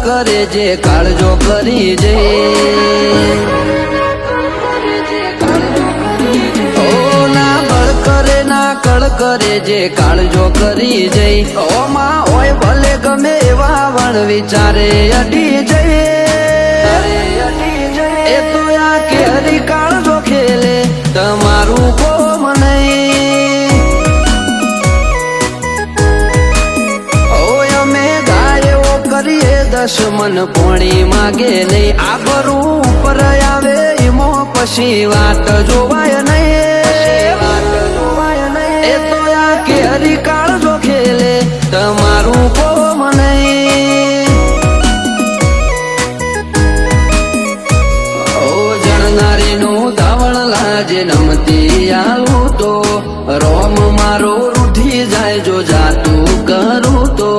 કરે જે કાળજો કરી જે કળ કરે જે કાળજો કરી જઈ ઓમાં હોય ભલે ગમે એવા વણ વિચારે અડી જઈએ એ તો આ કે હરી કાળજો ખેલે તમારું કોમ નહીં ઓય અમે ગાયો કરીએ દશમન પોણી માગે નહીં આ બરું ઉપર આવે એમો પછી વાત જોવાય નહીં એ તો આ કે હરી કાળજો ખેલે તમારું કોમ નહીં ઓ જણનારીનું ધાવણ લાજે નમતી આવું તો રોમ મારો રૂઠી જાય જો જાતું કરું તો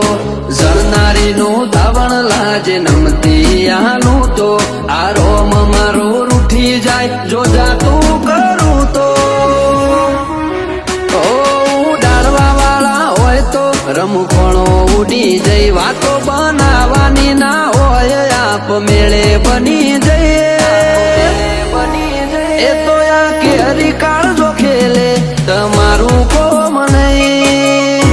જણનારીનું ધાવણ લાજે નમતી આલું તો આ રોમ મારો રૂઠી જાય જો જાતું કરું તો રમખણો ઉડી જઈ વાતો બનાવવાની ના હોય આપ મેળે બની જઈએ એ તો આ કે હરી કાળજો ખેલે તમારું કોમ નહીં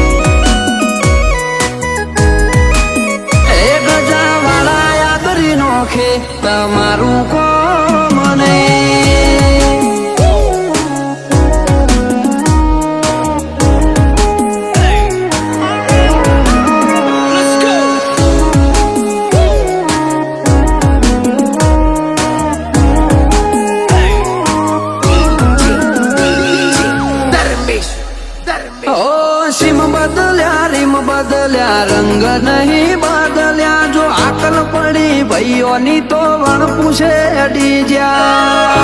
એ ગજા વાળા યાદરી નોખે તમારું કોમ નહીં બદલ્યા રંગ નહીં બદલ્યા જો આકલ પડી ભાઈઓની તો વણ પૂછે અડી જ્યા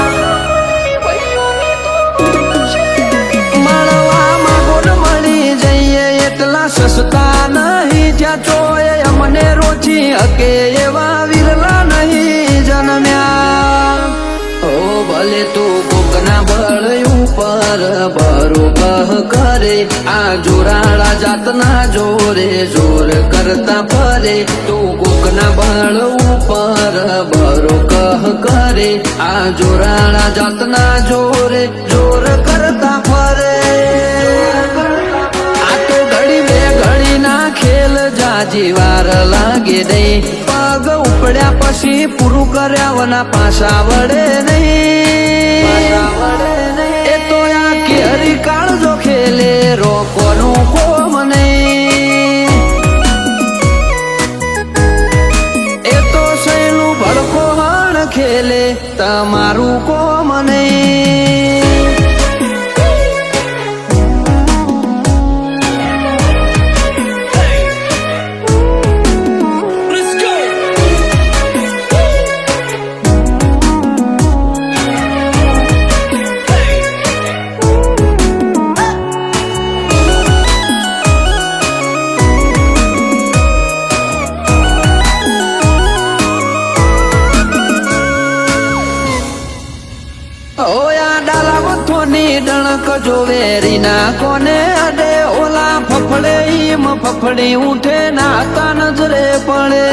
મળવામાં ગોળ મળી જઈએ એટલા સસ્તા નહીં જ્યાં ચોય અમને રોચી હકે એવા વિરલા નહીં જન્મ્યા ઓ ભલે તું કોકના બળ ઉપર બરોબર કરે આ જોરાળા જાતના જોરે જોર કરતા ફરે તું કોકના બળ ઉપર બરો કરે આ જોરાળા જાતના જોરે જોર કરતા ફરે આ તો ઘડી બે ઘડી ના ખેલ જાજી વાર લાગે નહીં પગ ઉપડ્યા પછી પૂરું કર્યા વના પાછા વડે નહીં એ તો આ કે હરી કાળજો ખેલે રોકોનું કોમ નહીં એ તો સહેલું ભડકો હણ ખેલે તમારું કોમ નહીં ડણક જો વેરીના કોને અડે ઓલા ફફડે ઈમ ફફડી ઉઠે ના તા નજરે પડે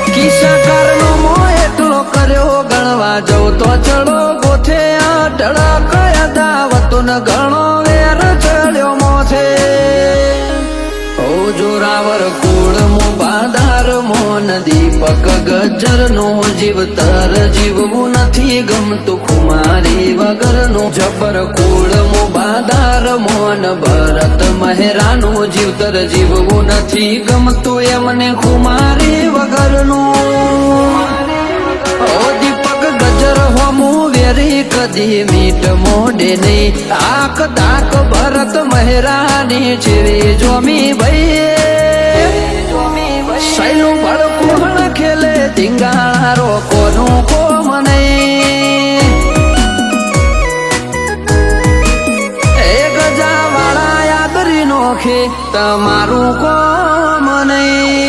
કિસ્સા કારનો મો એટલો કર્યો ગણવા જવ તો ચડો ગોથે અઢળક અદાવતો ન ગણો વેર ચડ્યો મોથે ઓ જોરાવર કુળ મો બાદાર મોન દીપક ગજર નો જીવતર જીવવું નથી ગમતું કુમારી વગરનું જબર કુળ મો બાદાર મોન ભરત મહેરાનું જીવતર જીવવું નથી ગમતું એમને કુમારી વગરનું ઓ દીપક ગજર હોમું વેરી કદી મીટ મોડે નહીં આક દાક ભરત મહેરાની જેવી જોમી ભાઈ સૈલું ભડકું હણ ખેલે ધીંગારો કોનું કોમ નહીં એ ગજા વાળા યાદરી નોખે તમારું કોમ નહીં